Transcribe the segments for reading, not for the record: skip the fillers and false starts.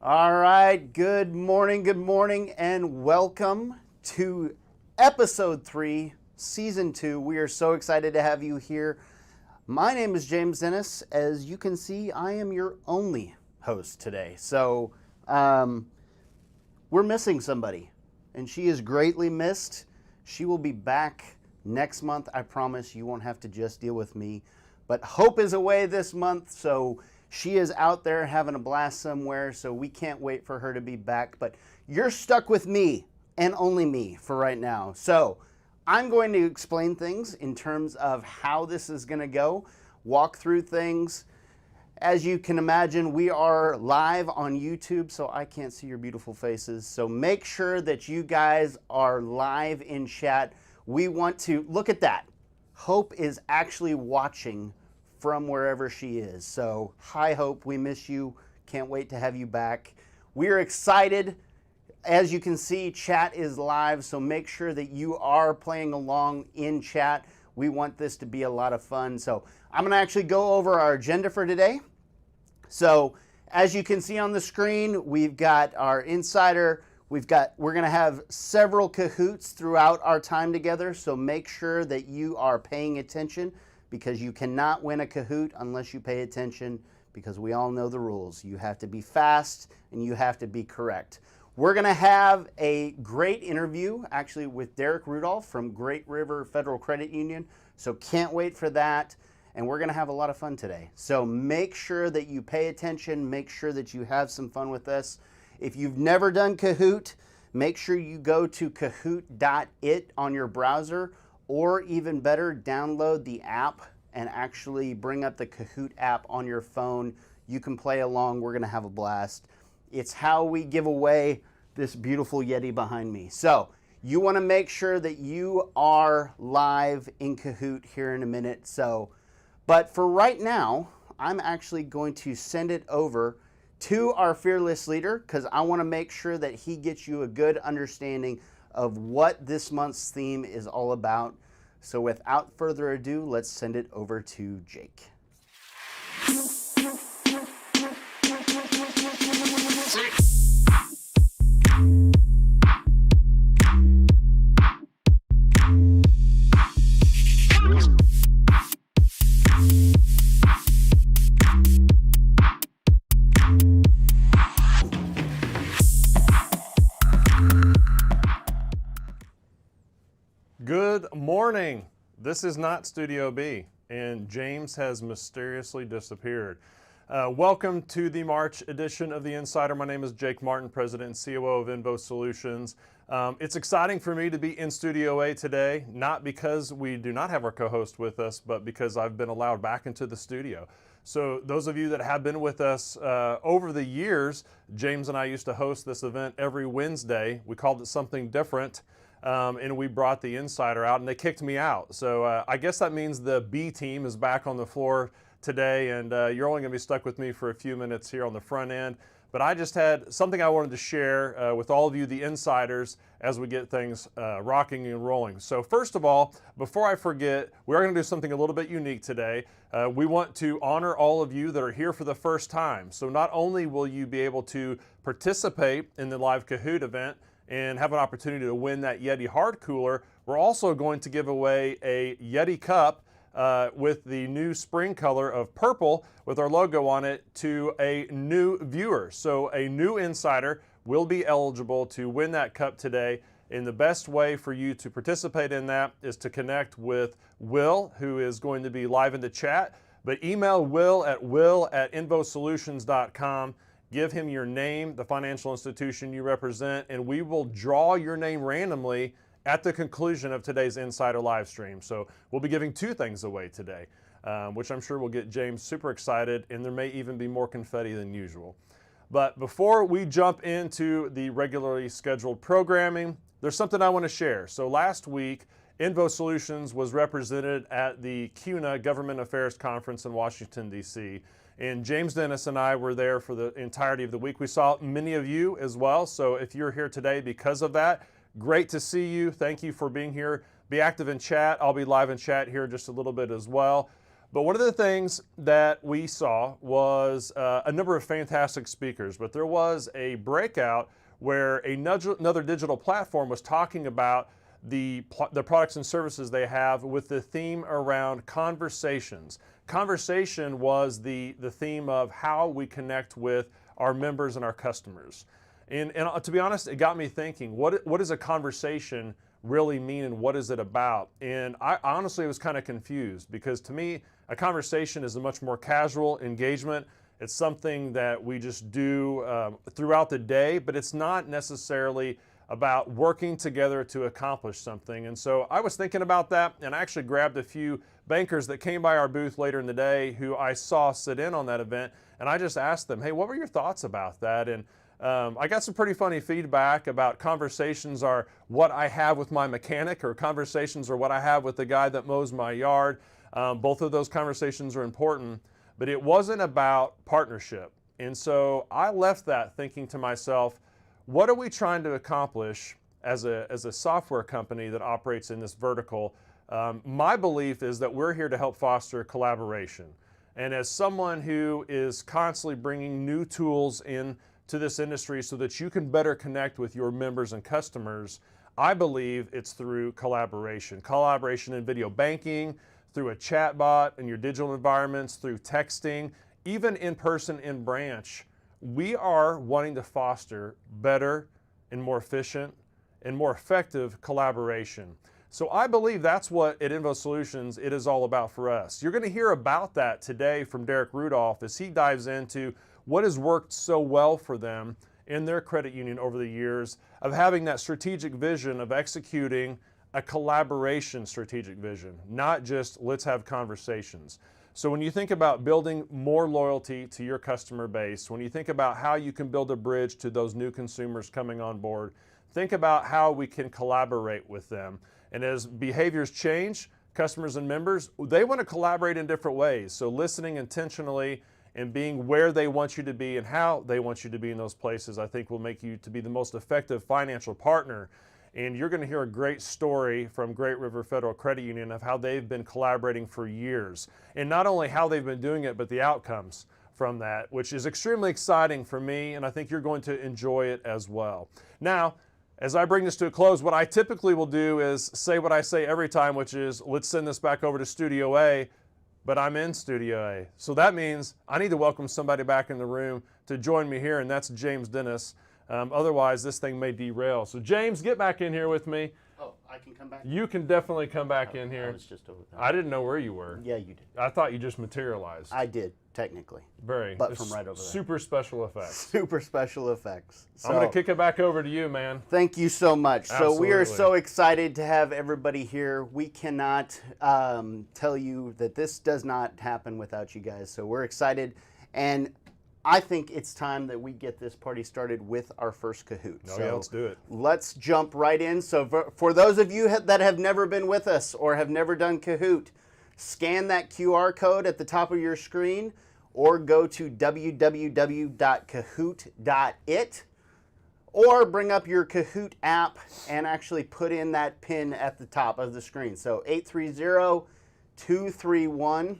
All right, good morning, and welcome to episode 3, season 2. We are so excited to have you here. My name is James Dennis. As you can see, I am your only host today. So we're missing somebody, and she is greatly missed. She will be back next month. I promise you won't have to just deal with me. But Hope is away this month, so she is out there having a blast somewhere, so we can't wait for her to be back. But you're stuck with me, and only me, for right now. So I'm going to explain things in terms of how this is going to go, walk through things. As you can imagine, we are live on YouTube, so I can't see your beautiful faces. So make sure that you guys are live in chat. We want to, look at that. Hope is actually watching from wherever she is. So hi Hope, we miss you. Can't wait to have you back. We're excited. as you can see, chat is live, so make sure that you are playing along in chat. We want this to be a lot of fun. So I'm going to actually go over our agenda for today. So as you can see on the screen, we've got our insider. We're going to have several Kahoots throughout our time together. So make sure that you are paying attention, because you cannot win a Kahoot unless you pay attention, because we all know the rules. You have to be fast and you have to be correct. We're going to have a great interview actually with Derek Rudolph from Great River Federal Credit Union. So can't wait for that. And we're going to have a lot of fun today. So make sure that you pay attention. Make sure that you have some fun with us. If you've never done Kahoot, make sure you go to kahoot.it on your browser, or even better, download the app and actually bring up the Kahoot app on your phone. You can play along. We're going to have a blast. It's how we give away this beautiful Yeti behind me. So you want to make sure that you are live in Kahoot here in a minute. But for right now, I'm actually going to send it over to our fearless leader, because I want to make sure that he gets you a good understanding of what this month's theme is all about. So without further ado, let's send it over to Jake. Good morning. This is not Studio B, and James has mysteriously disappeared. Welcome to the March edition of The Insider. My name is Jake Martin, President and COO of Invo Solutions. It's exciting for me to be in Studio A today, not because we do not have our co-host with us, but because I've been allowed back into the studio. So those of you that have been with us over the years, James and I used to host this event every Wednesday. We called it something different. And we brought the insider out, and they kicked me out. So I guess that means the B team is back on the floor today, and you're only going to be stuck with me for a few minutes here on the front end. But I just had something I wanted to share with all of you, the insiders, as we get things rocking and rolling. So first of all, before I forget, we are going to do something a little bit unique today. We want to honor all of you that are here for the first time. So not only will you be able to participate in the live Kahoot event and have an opportunity to win that Yeti hard cooler, we're also going to give away a Yeti cup with the new spring color of purple with our logo on it to a new viewer. So a new insider will be eligible to win that cup today. And the best way for you to participate in that is to connect with Will, who is going to be live in the chat. But email will@invosolutions.com. Give him your name, the financial institution you represent, and we will draw your name randomly at the conclusion of today's Insider live stream. So we'll be giving two things away today, which I'm sure will get James super excited, and there may even be more confetti than usual. But before we jump into the regularly scheduled programming, there's something I want to share. So last week, Invo Solutions was represented at the CUNA Government Affairs Conference in Washington, D.C., and James Dennis and I were there for the entirety of the week. We saw many of you as well. So if you're here today because of that, great to see you. Thank you for being here. Be active in chat. I'll be live in chat here just a little bit as well. But one of the things that we saw was a number of fantastic speakers, but there was a breakout where another digital platform was talking about the products and services they have with the theme around conversations. Conversation was the theme of how we connect with our members and our customers. And to be honest, it got me thinking, what does a conversation really mean and what is it about? And I honestly was kind of confused, because to me, a conversation is a much more casual engagement. It's something that we just do throughout the day, but it's not necessarily about working together to accomplish something. And so I was thinking about that, and I actually grabbed a few bankers that came by our booth later in the day who I saw sit in on that event, and I just asked them, hey, what were your thoughts about that? And I got some pretty funny feedback about conversations are what I have with my mechanic, or conversations are what I have with the guy that mows my yard. Both of those conversations are important, but it wasn't about partnership. And so I left that thinking to myself, what are we trying to accomplish as a software company that operates in this vertical? My belief is that we're here to help foster collaboration. And as someone who is constantly bringing new tools in to this industry so that you can better connect with your members and customers, I believe it's through collaboration. Collaboration in video banking, through a chat bot in your digital environments, through texting, even in person in branch. We are wanting to foster better and more efficient and more effective collaboration. So I believe that's what at Invo Solutions it is all about for us. You're going to hear about that today from Derek Rudolph as he dives into what has worked so well for them in their credit union over the years of having that strategic vision of executing a collaboration strategic vision, not just let's have conversations. So when you think about building more loyalty to your customer base, when you think about how you can build a bridge to those new consumers coming on board, think about how we can collaborate with them. And as behaviors change, customers and members, they want to collaborate in different ways. So listening intentionally and being where they want you to be and how they want you to be in those places, I think will make you to be the most effective financial partner. And you're going to hear a great story from Great River Federal Credit Union of how they've been collaborating for years. And not only how they've been doing it, but the outcomes from that, which is extremely exciting for me, and I think you're going to enjoy it as well. Now, as I bring this to a close, what I typically will do is say what I say every time, which is, let's send this back over to Studio A, but I'm in Studio A. So that means I need to welcome somebody back in the room to join me here, and that's James Dennis. Otherwise, this thing may derail. So James, get back in here with me. Oh, I can come back? You can definitely come back in here. I was just over there. I didn't know where you were. Yeah, you did. I thought you just materialized. I did, technically. But from right over there. Super special effects. Super special effects. So, I'm going to kick it back over to you, man. Thank you so much. So we are Absolutely. so excited to have everybody here. We cannot tell you that this does not happen without you guys. So we're excited. And I think it's time that we get this party started with our first Kahoot. Oh, yeah, let's do it. Let's jump right in. So for those of you that have never been with us or have never done Kahoot, scan that QR code at the top of your screen or go to www.kahoot.it or bring up your Kahoot app and actually put in that PIN at the top of the screen. So 830-231.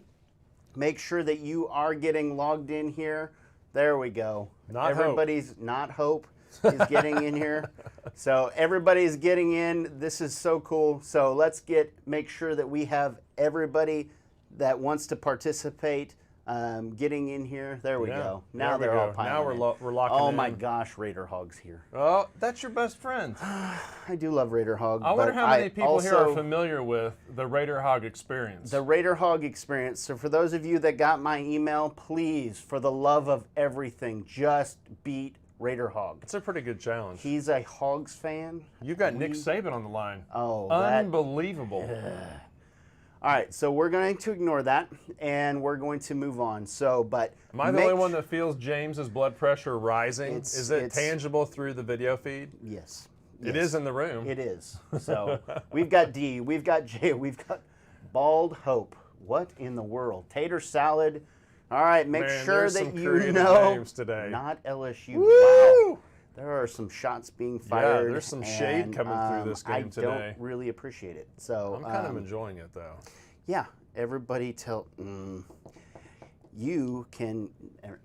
Make sure that you are getting logged in here. There we go. Everybody's not Hope is getting in here. So everybody's getting in. This is so cool. So let's make sure that we have everybody that wants to participate getting in here. There we go. Now they're all piling Now we're locking in. Oh my gosh, Raider Hog's here. Oh, that's your best friend. I do love Raider Hog. I wonder how many people here are also familiar with the Raider Hog experience. The Raider Hog experience. So for those of you that got my email, please, for the love of everything, just beat Raider Hog. It's a pretty good challenge. He's a Hogs fan. You got Nick Saban on the line. Oh, unbelievable. All right, so we're going to ignore that, and we're going to move on. So, but am I the only one that feels James's blood pressure rising? Is it tangible through the video feed? Yes. It is in the room. It is. So we've got D, we've got J, we've got Bald Hope. What in the world? Tater salad. All right, make sure that you know. Names today. Not LSU. Woo! Wow. There are some shots being fired. Yeah, there's some shade coming through this game today. I don't really appreciate it. So I'm kind of enjoying it though. Yeah, everybody you can,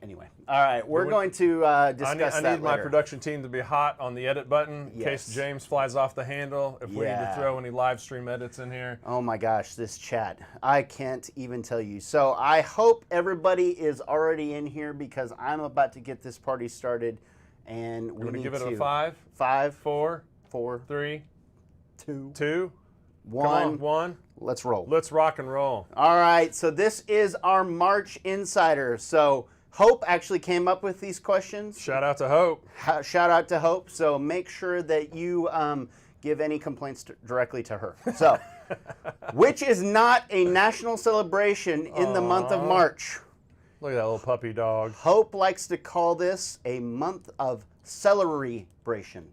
anyway. All right, we're going to discuss that I need my later. production team to be hot on the edit button in case James flies off the handle, if we need to throw any live stream edits in here. Oh my gosh, this chat. I can't even tell you. So I hope everybody is already in here because I'm about to get this party started. And we're going to give it a 5, 4, 3, 2, 1. Come on, 1. Let's roll. Let's rock and roll. All right, so this is our March Insider. So Hope actually came up with these questions. Shout out to Hope. Shout out to Hope. So make sure that you give any complaints directly to her. So, which is not a national celebration in the month of March? Look at that little puppy dog. Hope likes to call this a month of celebration.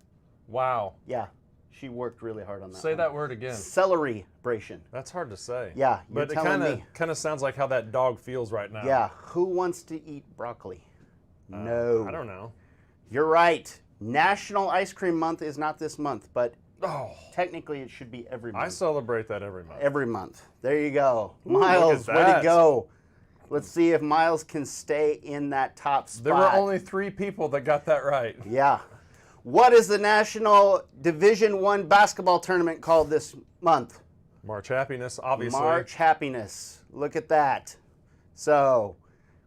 Wow. Yeah, she worked really hard on that. Say that word again. Celebration. That's hard to say. Yeah, but it kind of sounds like how that dog feels right now. Yeah, who wants to eat broccoli? No. I don't know. You're right. National Ice Cream Month is not this month, but Oh, technically it should be every I month. celebrate that every month. Every month. There you go. Ooh, look Miles, at way to that. go. Let's see if Miles can stay in that top spot. There were only 3 people that got that right. Yeah. What is the National Division I basketball tournament called this month? March Happiness, obviously. March Happiness. Look at that. So,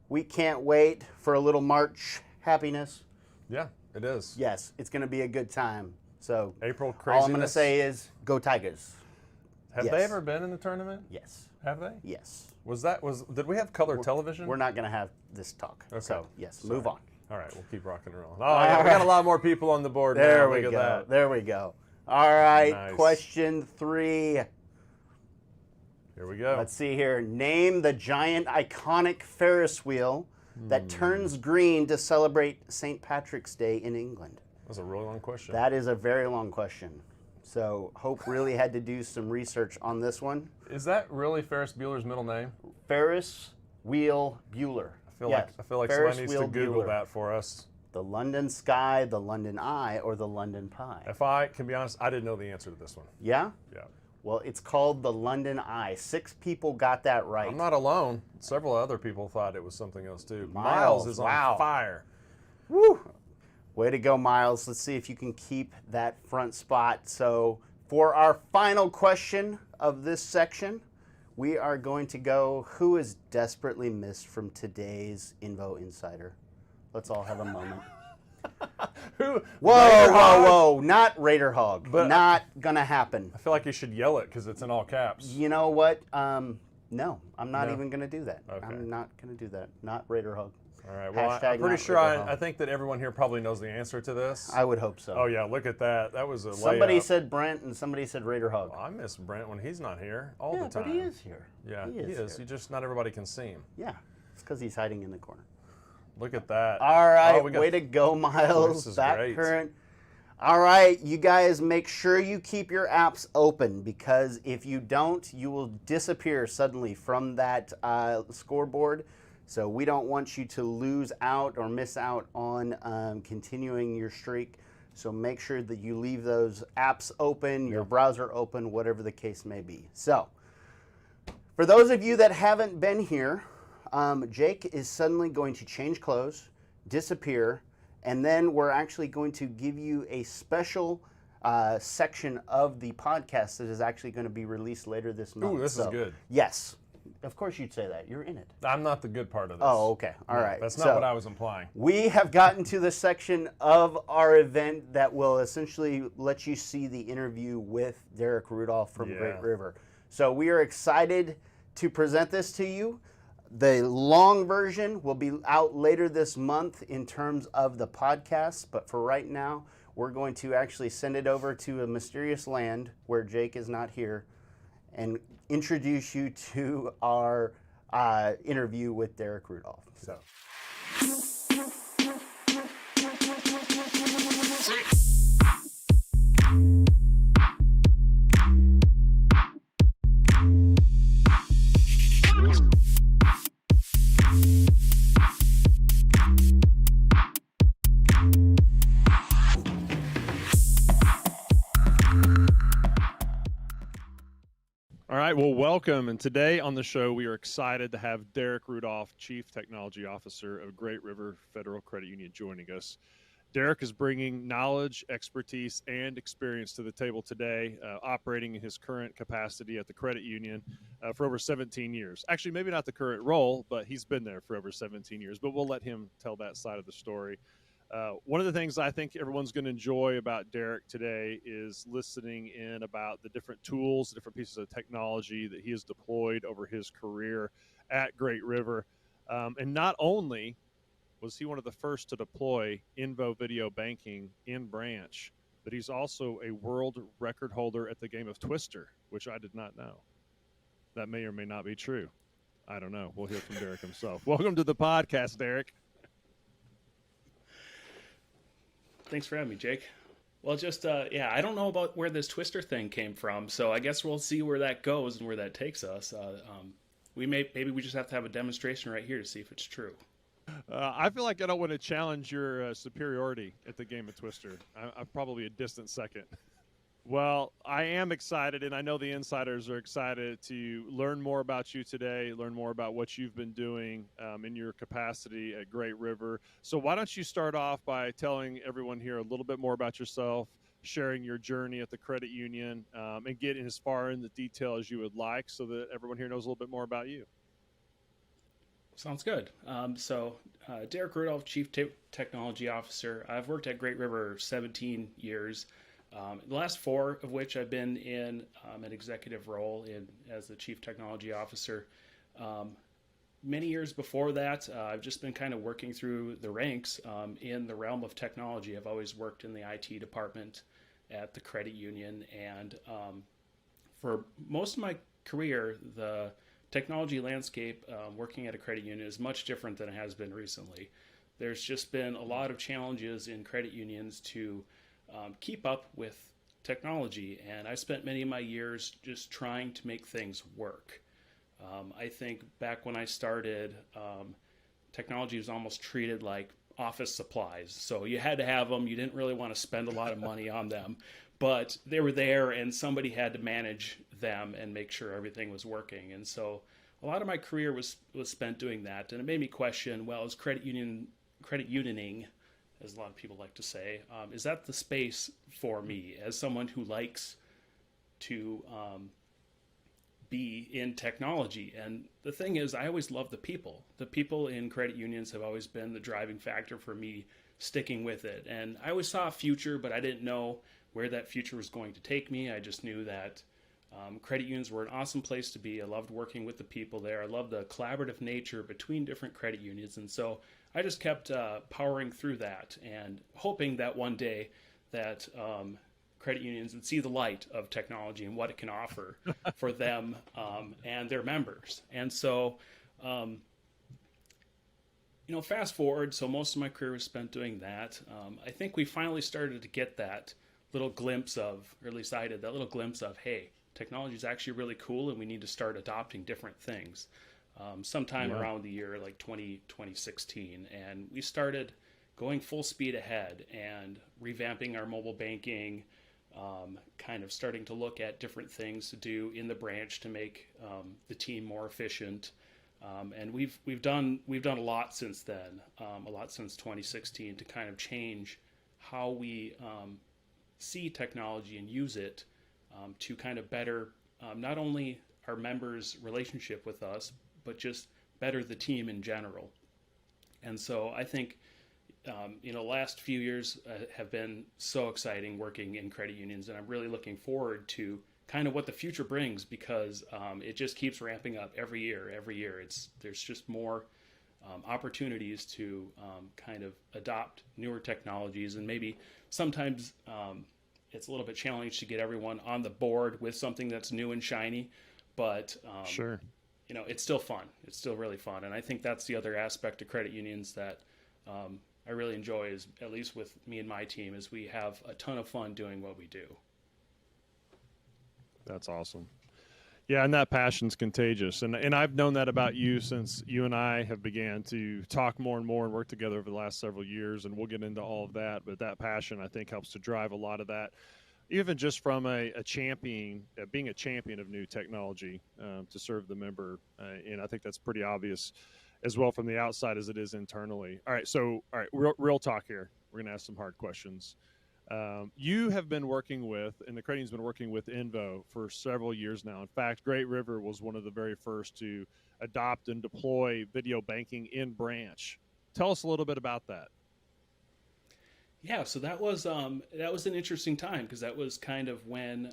we can't wait for a little March Happiness. Yeah, it is. Yes, it's going to be a good time. So, April craziness. all I'm going to say is, go Tigers. Have yes. they ever been in the tournament? Yes. Have they? Yes. Did we have color television? We're not going to have this talk. Okay. So, yes, Sorry. move on. All right, we'll keep rocking and rolling. Oh, yeah, we got a lot more people on the board There now. we Look go. at that. There we go. All right, Nice. question 3. Here we go. Let's see here. Name the giant iconic Ferris wheel that turns green to celebrate St. Patrick's Day in England. That's a really long question. That is a very long question. So Hope really had to do some research on this one. Is that really Ferris Bueller's middle name? Ferris Wheel Bueller. I feel like Ferris somebody needs to Wheel Google Bueller. that for us. The London Sky, the London Eye, or the London Pie? If I can be honest, I didn't know the answer to this one. Yeah? Yeah. Well, it's called the London Eye. 6 people got that right. I'm not alone. Several other people thought it was something else too. Miles, is wow. on fire. Woo! Way to go, Miles. Let's see if you can keep that front spot. So, for our final question of this section, we are going to go, who is desperately missed from today's Invo Insider? Let's all have a moment. Who? Whoa. Not Raider Hog. But- Not going to happen. I feel like you should yell it because it's in all caps. You know what? No, I'm not No? even going to do that. Okay. I'm not going to do that. Not Raider Hog. All right. Well, Hashtag I'm pretty not sure Raider Hog. I think that everyone here probably knows the answer to this. I would hope so. Oh yeah, look at that. That was a Somebody layup. said Brent and somebody said Raider Hog. Well, I miss Brent when he's not here all Yeah, the time. but he is here. Yeah, He is He here. just not everybody can see him. Yeah, it's because he's hiding in the corner. Look at that. All right, Oh, we got- way to go, Miles. This is Back great. current. All right, you guys make sure you keep your apps open because if you don't, you will disappear suddenly from that scoreboard. So we don't want you to lose out or miss out on continuing your streak. So make sure that you leave those apps open, your browser open, whatever the case may be. So for those of you that haven't been here, Jake is suddenly going to change clothes, disappear, and then we're actually going to give you a special section of the podcast that is actually going to be released later this month. Ooh, this is good. Yes. Of course you'd say that. You're in it. I'm not the good part of this. Oh, okay. All No, right. That's not So, what I was implying. we have gotten to the section of our event that will essentially let you see the interview with Derek Rudolph from Yeah. Great River. So we are excited to present this to you. The long version will be out later this month in terms of the podcast, but for right now, we're going to actually send it over to a mysterious land where Jake is not here and introduce you to our interview with Derek Rudolph. So. All right, well, welcome. And today on the show, we are excited to have Derek Rudolph, Chief Technology Officer of Great River Federal Credit Union, joining us. Derek is bringing knowledge, expertise, and experience to the table today, operating in his current capacity at the credit union for over 17 years. Actually, maybe not the current role, but he's been there for over 17 years. But we'll let him tell that side of the story. One of the things I think everyone's going to enjoy about Derek today is listening in about the different tools, the different pieces of technology that he has deployed over his career at Great River. And not only was he one of the first to deploy Invo video banking in branch, but he's also a world record holder at the game of Twister, which I did not know. That may or may not be true. I don't know. We'll hear from Derek himself. Welcome to the podcast, Derek. Thanks for having me, Jake. Well, just, I don't know about where this Twister thing came from, so I guess we'll see where that goes and where that takes us. Maybe we just have to have a demonstration right here to see if it's true. I feel like I don't want to challenge your superiority at the game of Twister. I'm probably a distant second. Well, I am excited, and I know the insiders are excited to learn more about you today, learn more about what you've been doing in your capacity at Great River. So why don't you start off by telling everyone here a little bit more about yourself, sharing your journey at the credit union, and getting as far in the detail as you would like so that everyone here knows a little bit more about you. Sounds good. Derek Rudolph, Chief Technology Officer. I've worked at Great River 17 years. The last 4 of which I've been in an executive role as the Chief Technology Officer. Many years before that, I've just been kind of working through the ranks in the realm of technology. I've always worked in the IT department at the credit union, and for most of my career, the technology landscape working at a credit union is much different than it has been recently. There's just been a lot of challenges in credit unions to keep up with technology, and I spent many of my years just trying to make things work. I think back when I started, technology was almost treated like office supplies. So you had to have them. You didn't really want to spend a lot of money on them, but they were there and somebody had to manage them and make sure everything was working. And so a lot of my career was spent doing that. And it made me question, well, is credit unioning, as a lot of people like to say, is that the space for me as someone who likes to be in technology? And the thing is, I always love the people. The people in credit unions have always been the driving factor for me sticking with it. And I always saw a future, but I didn't know where that future was going to take me. I just knew that credit unions were an awesome place to be. I loved working with the people there. I loved the collaborative nature between different credit unions. And so I just kept powering through that and hoping that one day that credit unions would see the light of technology and what it can offer for them and their members. And so, fast forward, so most of my career was spent doing that. I think we finally started to get that little glimpse of, or at least I did, that little glimpse of, hey, technology is actually really cool and we need to start adopting different things. Sometime around the year like 2016, and we started going full speed ahead and revamping our mobile banking, kind of starting to look at different things to do in the branch to make the team more efficient. And we've done a lot since then, a lot since 2016 to kind of change how we see technology and use it to kind of better not only our members' relationship with us, but just better the team in general. And so I think, last few years have been so exciting working in credit unions, and I'm really looking forward to kind of what the future brings because it just keeps ramping up every year. There's just more opportunities to kind of adopt newer technologies, and maybe sometimes it's a little bit challenging to get everyone on the board with something that's new and shiny, but Sure. It's still fun. It's still really fun. And I think that's the other aspect of credit unions that I really enjoy is, at least with me and my team, is we have a ton of fun doing what we do. That's awesome. Yeah, and that passion's contagious. And I've known that about you since you and I have began to talk more and more and work together over the last several years, and we'll get into all of that. But that passion, I think, helps to drive a lot of that, even just from a champion, being a champion of new technology to serve the member. And I think that's pretty obvious as well from the outside as it is internally. All right, real talk here. We're going to ask some hard questions. You have been working with, and the credit union's been working with Invo for several years now. In fact, Great River was one of the very first to adopt and deploy video banking in branch. Tell us a little bit about that. Yeah, so that was an interesting time because that was kind of when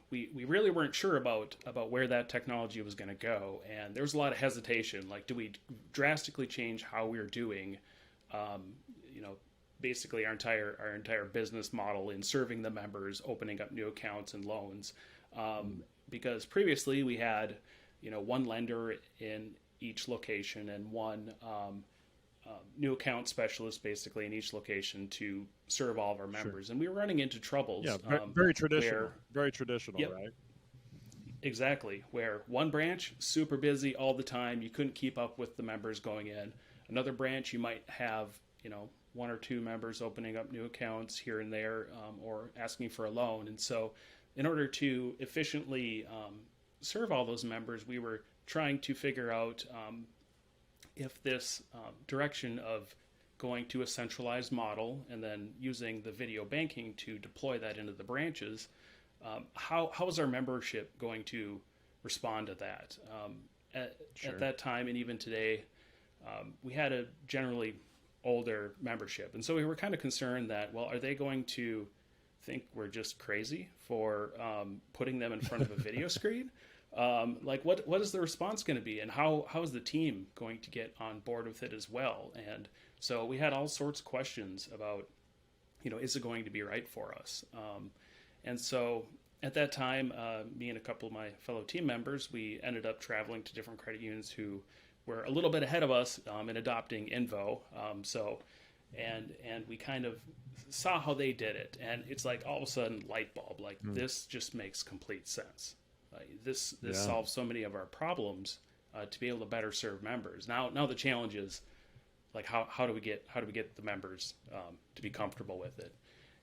we really weren't sure about where that technology was going to go, and there was a lot of hesitation. Like, do we drastically change how we're doing, basically our entire business model in serving the members, opening up new accounts and loans, because previously we had one lender in each location and one new account specialist basically in each location to serve all of our members. Sure. And we were running into troubles. Yeah, very traditional. Very traditional, yep, right? Exactly. Where one branch, super busy all the time. You couldn't keep up with the members going in. Another branch, you might have, one or two members opening up new accounts here and there, or asking for a loan. And so in order to efficiently serve all those members, we were trying to figure out if this direction of going to a centralized model and then using the video banking to deploy that into the branches, how is our membership going to respond to that? At that time, and even today, we had a generally older membership. And so we were kind of concerned that, well, are they going to think we're just crazy for putting them in front of a video screen? What is the response going to be, and how is the team going to get on board with it as well? And so we had all sorts of questions about, is it going to be right for us? And so at that time, me and a couple of my fellow team members, we ended up traveling to different credit unions who were a little bit ahead of us in adopting Invo. And we kind of saw how they did it, and it's like all of a sudden light bulb, this just makes complete sense. This solves so many of our problems to be able to better serve members. Now the challenge is how do we get the members to be comfortable with it?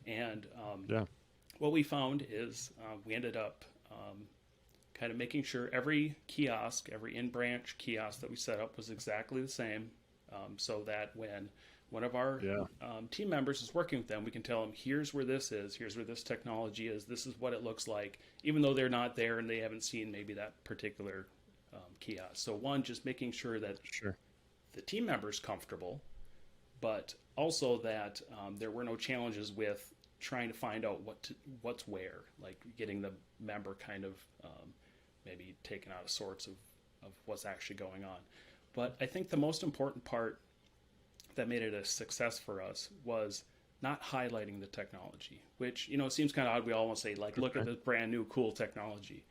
And what we found is we ended up kind of making sure every kiosk, every in-branch kiosk that we set up was exactly the same, so that when one of our team members is working with them, we can tell them, here's where this is, here's where this technology is, this is what it looks like, even though they're not there and they haven't seen maybe that particular kiosk. So one, just making sure that the team member's comfortable, but also that there were no challenges with trying to find out what's where, like getting the member kind of maybe taken out of sorts of what's actually going on. But I think the most important part that made it a success for us was not highlighting the technology, which, it seems kind of odd. We all want to say, look at this brand new cool technology.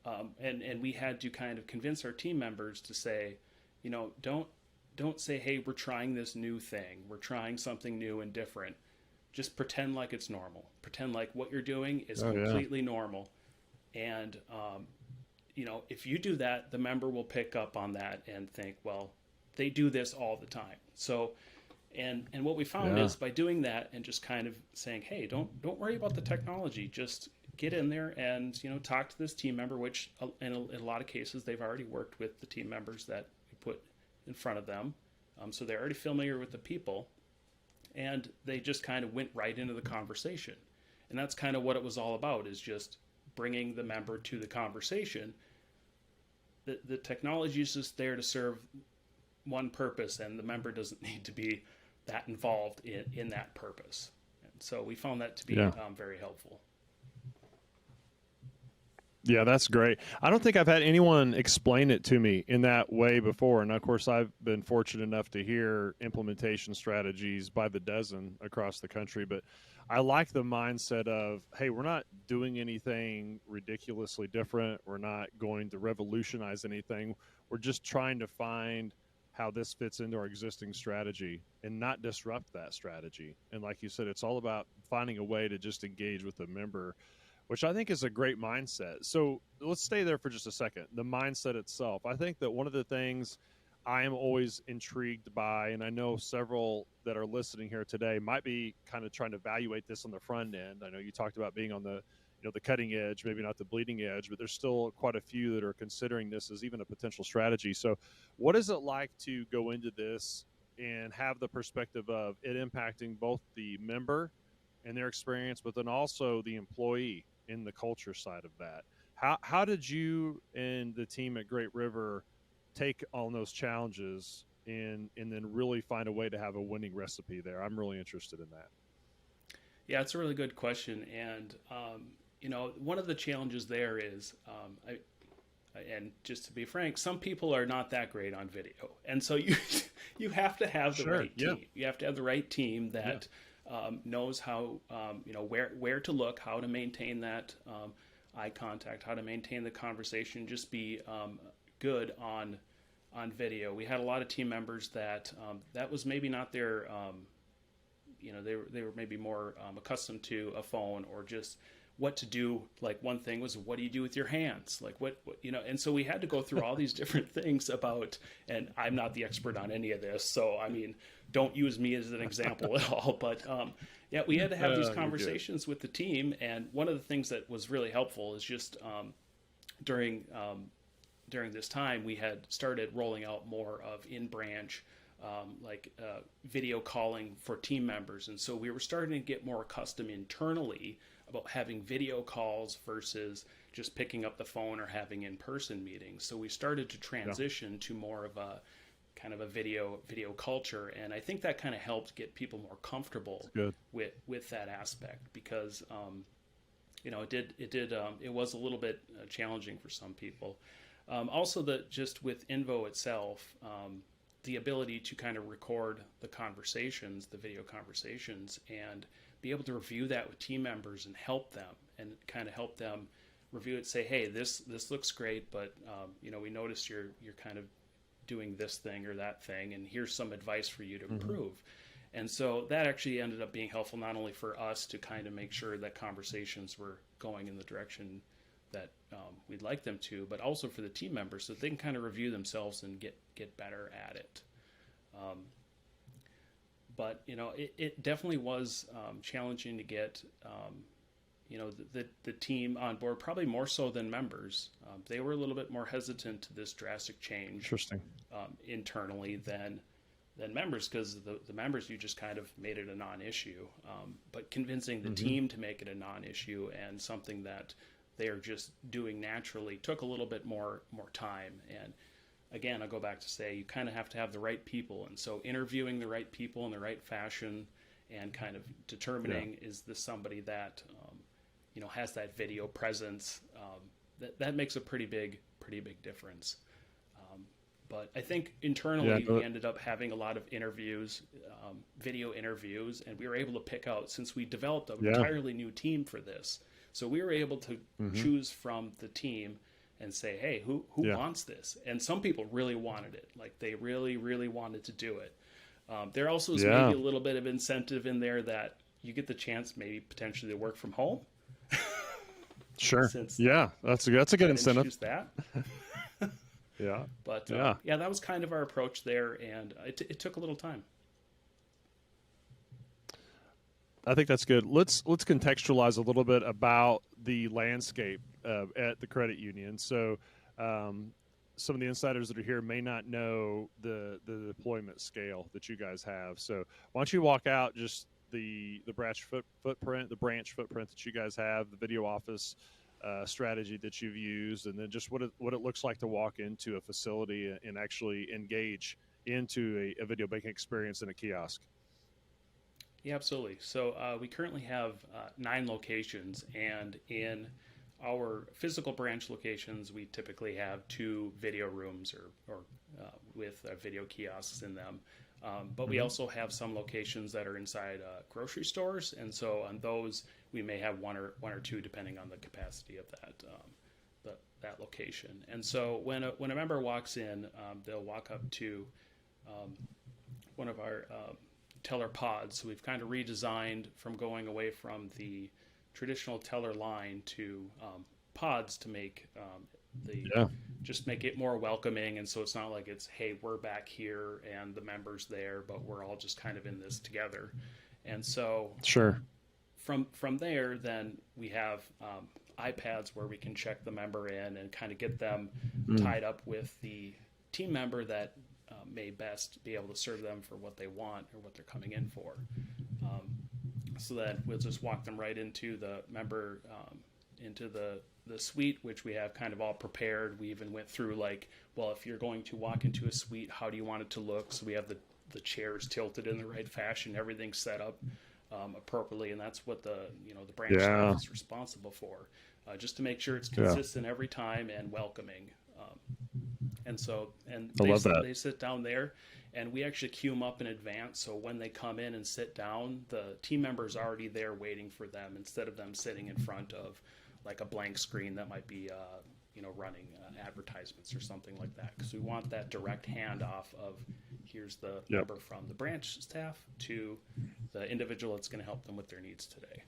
And we had to kind of convince our team members to say, don't say, hey, we're trying this new thing. We're trying something new and different. Just pretend like it's normal. Pretend like what you're doing is completely normal. And, if you do that, the member will pick up on that and think, well, they do this all the time. So, and what we found is by doing that and just kind of saying, hey, don't worry about the technology. Just get in there and, talk to this team member, which in a lot of cases, they've already worked with the team members that we put in front of them. So they're already familiar with the people, and they just kind of went right into the conversation. And that's kind of what it was all about, is just bringing the member to the conversation. The technology is just there to serve one purpose, and the member doesn't need to be that involved in that purpose. And so we found that to be very helpful. Yeah, that's great. I don't think I've had anyone explain it to me in that way before. And of course, I've been fortunate enough to hear implementation strategies by the dozen across the country. But I like the mindset of, hey, we're not doing anything ridiculously different. We're not going to revolutionize anything. We're just trying to find how this fits into our existing strategy and not disrupt that strategy. And like you said, it's all about finding a way to just engage with the member, which I think is a great mindset. So let's stay there for just a second. The mindset itself. I think that one of the things I am always intrigued by, and I know several that are listening here today might be kind of trying to evaluate this on the front end. I know you talked about being on the cutting edge, maybe not the bleeding edge, but there's still quite a few that are considering this as even a potential strategy. So what is it like to go into this and have the perspective of it impacting both the member and their experience, but then also the employee in the culture side of that? How did you and the team at Great River take on those challenges and then really find a way to have a winning recipe there? I'm really interested in that. Yeah, it's a really good question. And, one of the challenges there is, and just to be frank, some people are not that great on video. And so you have to have the right team. You have to have the right team that knows how, where to look, how to maintain that eye contact, how to maintain the conversation, just be good on video. We had a lot of team members that was maybe not their, they were maybe more accustomed to a phone or just what to do. Like one thing was, what do you do with your hands? Like what, and so we had to go through all these different things about, and I'm not the expert on any of this. So, I mean, don't use me as an example at all, but, yeah, we had to have these conversations with the team. And one of the things that was really helpful is just, during this time, we had started rolling out more of in-branch, video calling for team members. And so we were starting to get more accustomed internally about having video calls versus just picking up the phone or having in-person meetings. So we started to transition to more of a kind of a video culture. And I think that kind of helped get people more comfortable with that aspect, because, it was a little bit challenging for some people. Also, just with Invo itself, the ability to kind of record the conversations, the video conversations, and be able to review that with team members and help them review it, say, hey, this looks great, but we noticed you're kind of doing this thing or that thing, and here's some advice for you to improve. And so that actually ended up being helpful, not only for us to kind of make sure that conversations were going in the direction that we'd like them to, but also for the team members, so they can kind of review themselves and get better at it. But it definitely was challenging to get the team on board, probably more so than members. They were a little bit more hesitant to this drastic change. Interesting. Internally than members, because the members, you just kind of made it a non-issue. But convincing the team to make it a non-issue and something that they are just doing naturally took a little bit more time. And again, I'll go back to say, you kind of have to have the right people. And so interviewing the right people in the right fashion and kind of determining, is this somebody that, has that video presence, that makes a pretty big difference. But I think internally we ended up having a lot of interviews, video interviews, and we were able to pick out, since we developed an entirely new team for this. So we were able to choose from the team and say, hey, who wants this? And some people really wanted it. Like they really, really wanted to do it. There also is maybe a little bit of incentive in there that you get the chance maybe potentially to work from home. Sure. That's a good incentive. That. Yeah. But that was kind of our approach there, and it took a little time. I think that's good. Let's contextualize a little bit about the landscape at the credit union. So some of the insiders that are here may not know the deployment scale that you guys have. So why don't you walk out just the branch footprint that you guys have, the video office strategy that you've used, and then just what it looks like to walk into a facility and actually engage into a video banking experience in a kiosk. Yeah, absolutely. So we currently have 9 locations, and in our physical branch locations, we typically have 2 video rooms or with video kiosks in them. But we also have some locations that are inside grocery stores, and so on those we may have one or two, depending on the capacity of that location. And so when a member walks in, they'll walk up to one of our teller pods. So we've kind of redesigned from going away from the traditional teller line to pods to make just make it more welcoming. And so it's not like it's, hey, we're back here and the member's there, but we're all just kind of in this together. And so from there, then we have iPads where we can check the member in and kind of get them tied up with the team member that may best be able to serve them for what they want or what they're coming in for. So that we'll just walk them right into the member, into the suite, which we have kind of all prepared. We even went through like, well, if you're going to walk into a suite, how do you want it to look? So we have the chairs tilted in the right fashion, everything's set up appropriately, and that's what the branch staff is responsible for, just to make sure it's consistent every time and welcoming. They sit down there, and we actually queue them up in advance. So when they come in and sit down, the team member is already there waiting for them, instead of them sitting in front of like a blank screen that might be running advertisements or something like that. Because we want that direct handoff of here's the member from the branch staff to the individual that's going to help them with their needs today.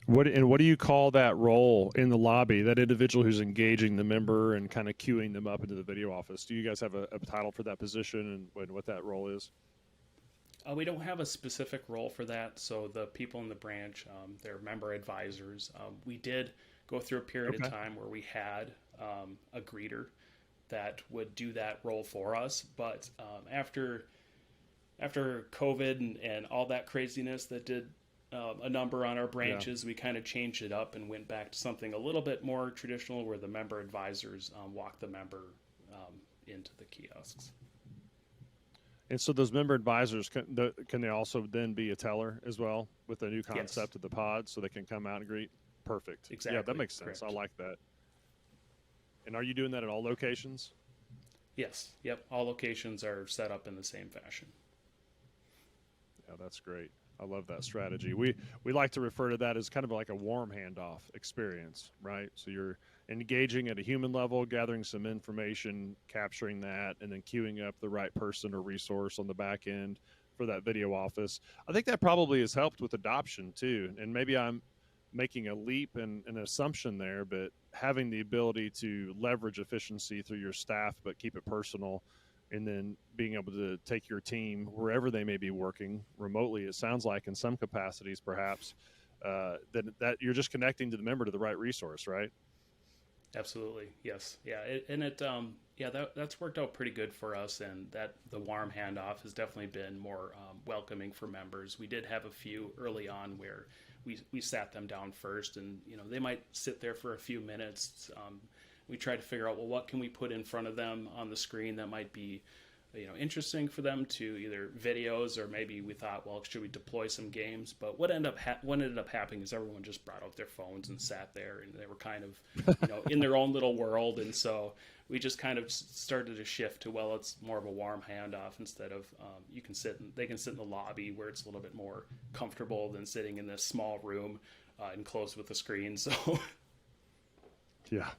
What do you call that role in the lobby? That individual who's engaging the member and kind of queuing them up into the video office. Do you guys have a title for that position and what that role is? We don't have a specific role for that. So the people in the branch, they're member advisors. We did go through a period of time where we had a greeter that would do that role for us. But after COVID and all that craziness that did a number on our branches, we kind of changed it up and went back to something a little bit more traditional where the member advisors walk the member into the kiosks. And so those member advisors, can they also then be a teller as well with the new concept of the pod so they can come out and greet? Perfect. Exactly. Yeah, that makes sense. Correct. I like that. And are you doing that at all locations? Yes. Yep. All locations are set up in the same fashion. Yeah, that's great. I love that strategy. We like to refer to that as kind of like a warm handoff experience, right? So you're engaging at a human level, gathering some information, capturing that, and then queuing up the right person or resource on the back end for that video office. I think that probably has helped with adoption too. And maybe I'm making a leap and an assumption there, but having the ability to leverage efficiency through your staff, but keep it personal, and then being able to take your team wherever they may be working remotely, it sounds like in some capacities perhaps, that you're just connecting to the member to the right resource, right? Absolutely. Yes. Yeah. That's worked out pretty good for us. And that the warm handoff has definitely been more welcoming for members. We did have a few early on where we sat them down first and, they might sit there for a few minutes. We tried to figure out, well, what can we put in front of them on the screen that might be, interesting for them to either videos, or maybe we thought, well, should we deploy some games? But what ended up happening is everyone just brought out their phones and sat there, and they were kind of, in their own little world. And so we just kind of started to shift to, well, it's more of a warm handoff instead of they can sit in the lobby where it's a little bit more comfortable than sitting in this small room enclosed with a screen. So Yeah.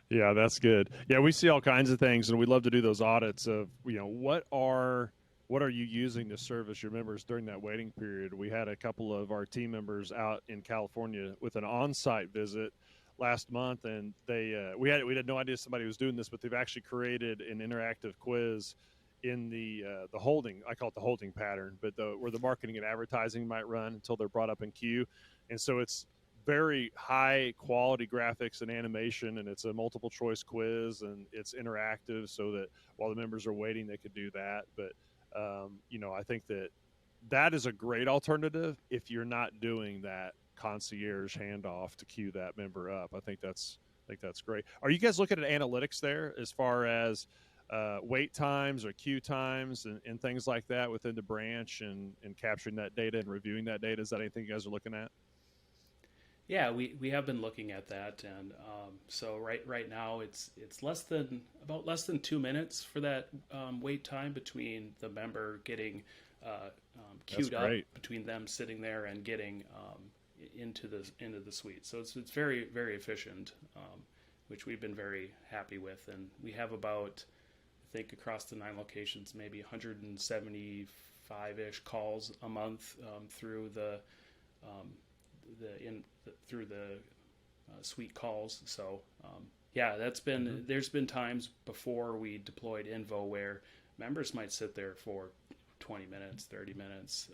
Yeah, that's good. Yeah, we see all kinds of things, and we love to do those audits of, what are you using to service your members during that waiting period. We had a couple of our team members out in California with an on-site visit last month, and we had no idea somebody was doing this, but they've actually created an interactive quiz in the holding. I call it the holding pattern, but where the marketing and advertising might run until they're brought up in queue, and so it's very high quality graphics and animation, and it's a multiple choice quiz, and it's interactive so that while the members are waiting, they could do that. But I think that is a great alternative if you're not doing that concierge handoff to queue that member up. I think that's great. Are you guys looking at analytics there as far as wait times or queue times and things like that within the branch, and capturing that data and reviewing that data? Is that anything you guys are looking at? Yeah, we have been looking at that, and so right now it's less than 2 minutes for that wait time between the member getting queued up, between them sitting there and getting into the suite. So it's very, very efficient, which we've been very happy with, and we have about, I think, across the 9 locations, maybe 175-ish calls a month through the suite calls. So that's been there's been times before we deployed Invo where members might sit there for 20 minutes, 30 minutes,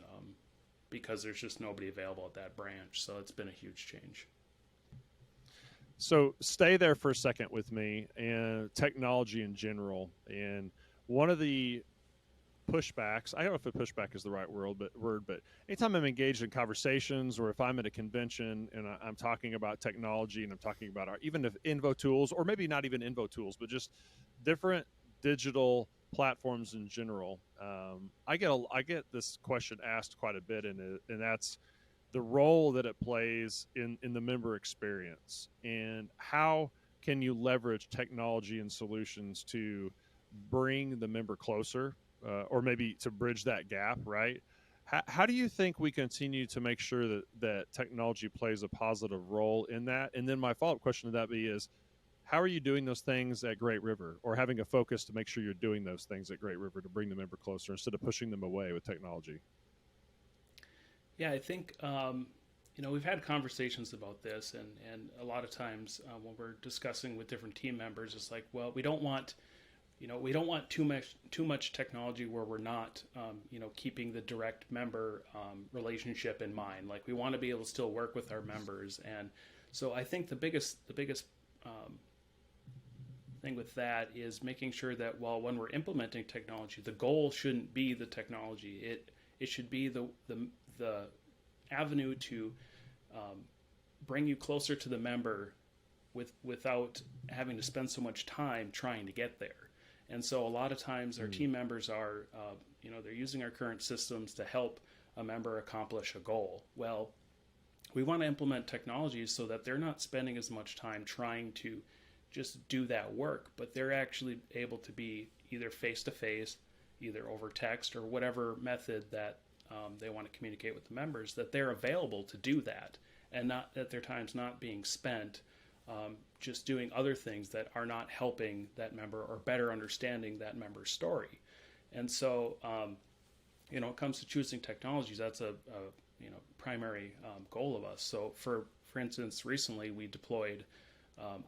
because there's just nobody available at that branch. So it's been a huge change. So stay there for a second with me, and technology in general. And one of the pushbacks, I don't know if a pushback is the right word, but anytime I'm engaged in conversations, or if I'm at a convention and I'm talking about technology, and I'm talking about even if Invo tools, or maybe not even Invo tools, but just different digital platforms in general, I get this question asked quite a bit, and that's the role that it plays in the member experience, and how can you leverage technology and solutions to bring the member closer, or maybe to bridge that gap, right? How do you think we continue to make sure that technology plays a positive role in that? And then my follow-up question to that is, how are you doing those things at Great River, or having a focus to make sure you're doing those things at Great River to bring the member closer instead of pushing them away with technology? Yeah, I think we've had conversations about this, and a lot of times when we're discussing with different team members, it's like, well, we don't want too much technology where we're not, keeping the direct member relationship in mind. Like, we want to be able to still work with our members, and so I think the biggest thing with that is making sure that, well, when we're implementing technology, the goal shouldn't be the technology. It should be the avenue to bring you closer to the member without having to spend so much time trying to get there. And so a lot of times our team members are, they're using our current systems to help a member accomplish a goal. Well, we want to implement technologies so that they're not spending as much time trying to just do that work, but they're actually able to be either face-to-face, either over text or whatever method that they want to communicate with the members, that they're available to do that, and not that their time's not being spent just doing other things that are not helping that member or better understanding that member's story. And so, when it comes to choosing technologies, that's a primary goal of us. So for instance, recently we deployed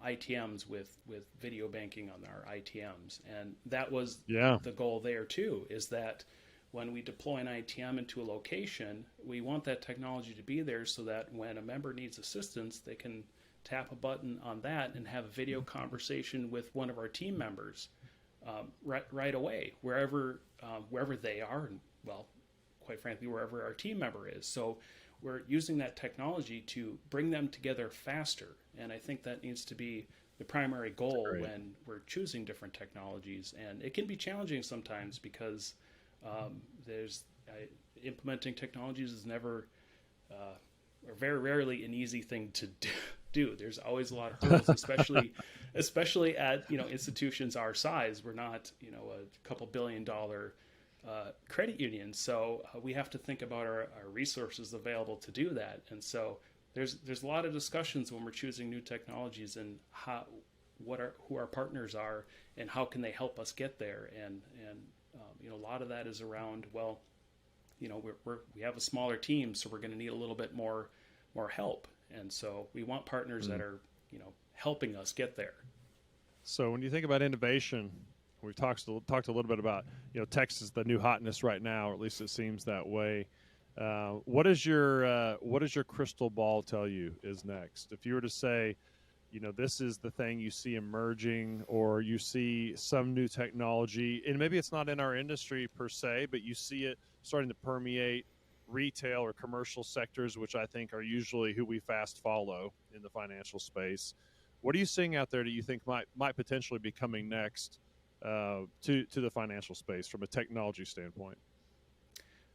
ITMs with video banking on our ITMs, and that was the goal there too, is that when we deploy an ITM into a location, we want that technology to be there so that when a member needs assistance, they can tap a button on that and have a video conversation with one of our team members right away, wherever they are, and, well, quite frankly, wherever our team member is. So we're using that technology to bring them together faster, and I think that needs to be the primary goal when we're choosing different technologies. And it can be challenging sometimes because implementing technologies is never or very rarely an easy thing to do. There's always a lot of hurdles, especially at institutions our size. We're not a couple $1 billion credit union, so we have to think about our resources available to do that. And so there's a lot of discussions when we're choosing new technologies and who our partners are and how can they help us get there. And a lot of that is around, well, we have a smaller team, so we're going to need a little bit more help. And so we want partners that are, helping us get there. So when you think about innovation, we've talked a little bit about, text is the new hotness right now, or at least it seems that way. What does your crystal ball tell you is next? If you were to say, this is the thing you see emerging, or you see some new technology, and maybe it's not in our industry per se, but you see it starting to permeate retail or commercial sectors, which I think are usually who we fast follow in the financial space. What are you seeing out there that you think might potentially be coming next to the financial space from a technology standpoint?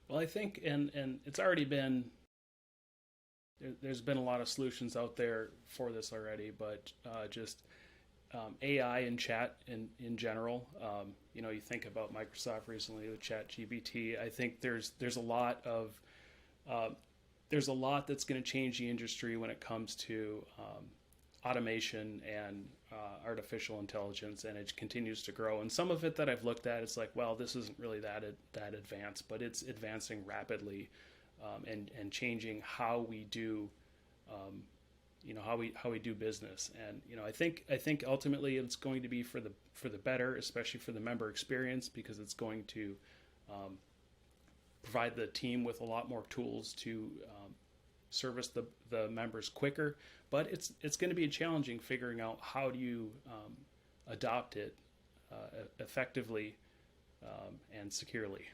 Well, I think, and it's already been, there's been a lot of solutions out there for this already, but just AI and chat in general. You think about Microsoft recently with ChatGPT. I think there's a lot that's going to change the industry when it comes to automation and artificial intelligence, and it continues to grow. And some of it that I've looked at, it's like, well, this isn't really that advanced, but it's advancing rapidly and changing how we do. How we do business. And I think ultimately it's going to be for the better, especially for the member experience, because it's going to provide the team with a lot more tools to service the members quicker. But it's going to be challenging figuring out how do you adopt it effectively and securely.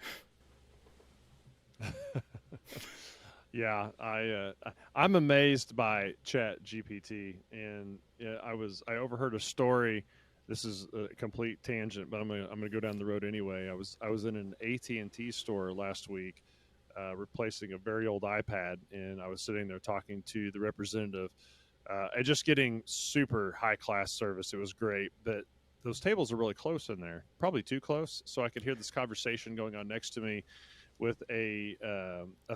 Yeah, I'm amazed by ChatGPT, and I overheard a story. This is a complete tangent, but I'm gonna go down the road anyway. I was in an AT&T store last week, replacing a very old iPad, and I was sitting there talking to the representative, and just getting super high class service. It was great, but those tables are really close in there, probably too close, so I could hear this conversation going on next to me with a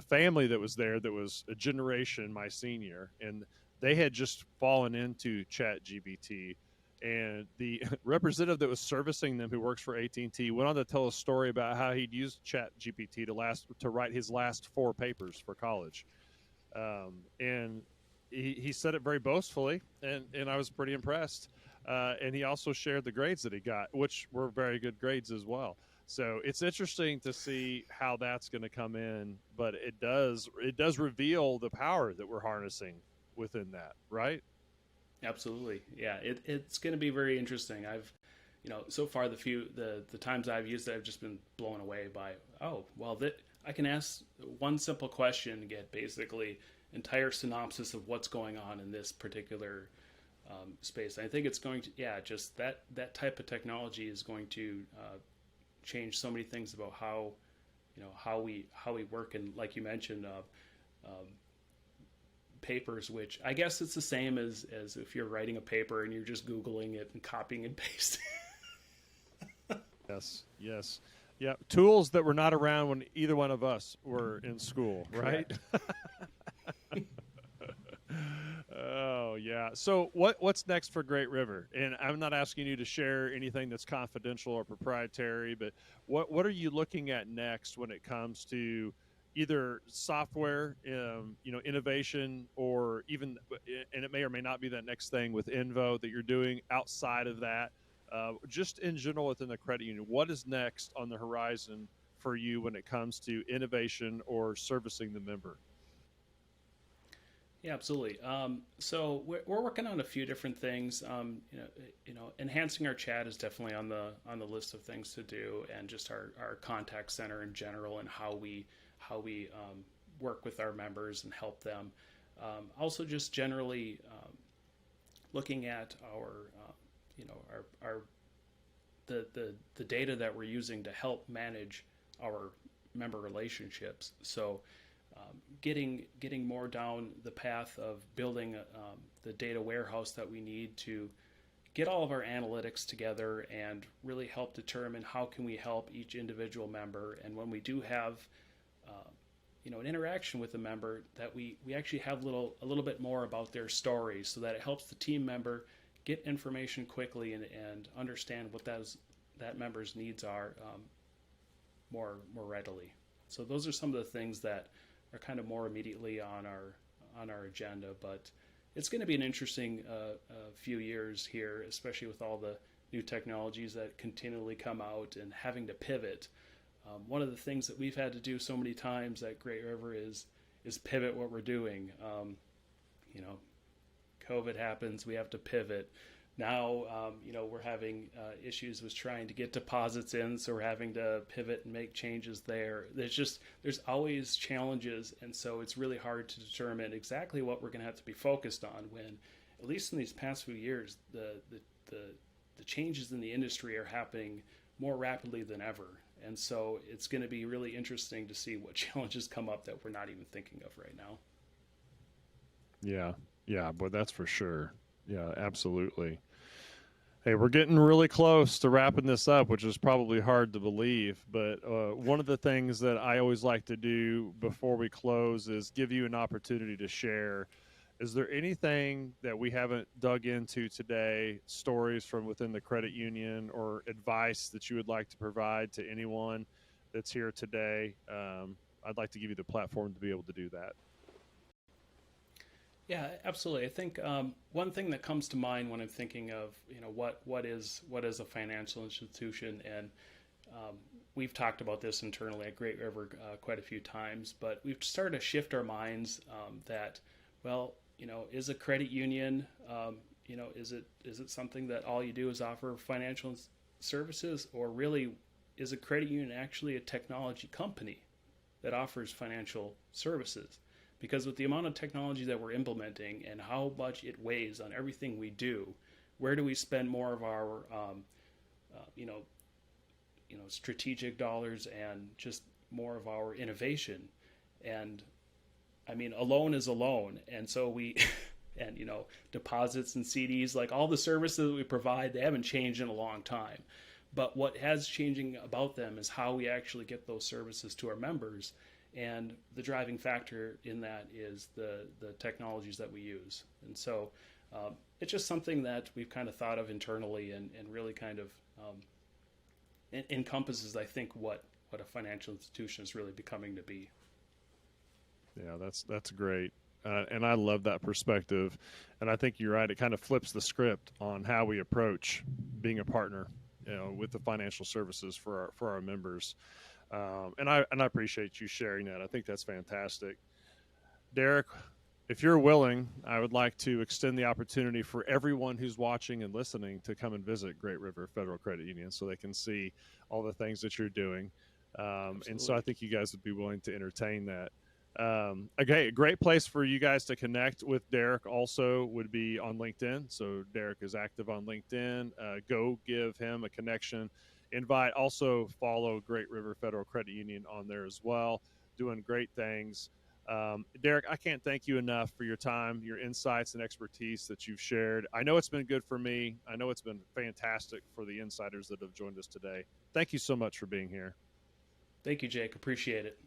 family that was there that was a generation my senior, and they had just fallen into ChatGPT, and the representative that was servicing them, who works for AT&T, went on to tell a story about how he'd used ChatGPT to write his last 4 papers for college. And he said it very boastfully, and I was pretty impressed. And he also shared the grades that he got, which were very good grades as well. So it's interesting to see how that's going to come in, but it does reveal the power that we're harnessing within that, right? Absolutely. Yeah, it's going to be very interesting. So far the times I've used it, I've just been blown away by, oh, well, that I can ask one simple question and get basically entire synopsis of what's going on in this particular space. I think it's going to, yeah, just that type of technology is going to change so many things about how we work. And like you mentioned, papers, which I guess it's the same as if you're writing a paper and you're just Googling it and copying and pasting. Yes, yes. Yeah, tools that were not around when either one of us were in school, right? Oh, yeah. So what's next for Great River? And I'm not asking you to share anything that's confidential or proprietary, but what are you looking at next when it comes to either software, innovation, or even, and it may or may not be that next thing with Invo that you're doing outside of that, just in general within the credit union, what is next on the horizon for you when it comes to innovation or servicing the member? Yeah, absolutely. So we're working on a few different things. Enhancing our chat is definitely on the list of things to do, and just our contact center in general, and how we work with our members and help them. Also, just generally looking at the data that we're using to help manage our member relationships. So getting more down the path of building the data warehouse that we need to get all of our analytics together and really help determine how can we help each individual member. And when we do have an interaction with a member, that we actually have a little bit more about their story, so that it helps the team member get information quickly and understand what that member's needs are more readily. So those are some of the things that are kind of more immediately on our agenda. But it's going to be an interesting few years here, especially with all the new technologies that continually come out and having to pivot. One of the things that we've had to do so many times at Great River is pivot what we're doing. COVID happens, we have to pivot. Now, we're having issues with trying to get deposits in, so we're having to pivot and make changes there. There's always challenges, and so it's really hard to determine exactly what we're going to have to be focused on when, at least in these past few years, the changes in the industry are happening more rapidly than ever. And so it's going to be really interesting to see what challenges come up that we're not even thinking of right now. Yeah, boy, that's for sure. Yeah, absolutely. Hey, we're getting really close to wrapping this up, which is probably hard to believe. But one of the things that I always like to do before we close is give you an opportunity to share. Is there anything that we haven't dug into today, stories from within the credit union, or advice that you would like to provide to anyone that's here today? I'd like to give you the platform to be able to do that. Yeah, absolutely. I think one thing that comes to mind when I'm thinking of what is a financial institution, and we've talked about this internally at Great River quite a few times, but we've started to shift our minds that, well, is a credit union, is it something that all you do is offer financial services, or really is a credit union actually a technology company that offers financial services? Because with the amount of technology that we're implementing and how much it weighs on everything we do, where do we spend more of our, strategic dollars and just more of our innovation? And I mean, a loan is a loan, and so and deposits and CDs, like all the services that we provide, they haven't changed in a long time. But what has changing about them is how we actually get those services to our members. And the driving factor in that is the technologies that we use. And so it's just something that we've kind of thought of internally, and really kind of encompasses, I think, what a financial institution is really becoming to be. Yeah, that's great. and I love that perspective. And I think you're right. It kind of flips the script on how we approach being a partner, with the financial services for our members. And I appreciate you sharing that. I think that's fantastic. Derek, if you're willing, I would like to extend the opportunity for everyone who's watching and listening to come and visit Great River Federal Credit Union so they can see all the things that you're doing. And so I think you guys would be willing to entertain that. Okay, a great place for you guys to connect with Derek also would be on LinkedIn. So Derek is active on LinkedIn. Go give him a connection invite. Also follow Great River Federal Credit Union on there as well, doing great things. Derek, I can't thank you enough for your time, your insights and expertise that you've shared. I know it's been good for me. I know it's been fantastic for the insiders that have joined us today. Thank you so much for being here. Thank you, Jake. Appreciate it.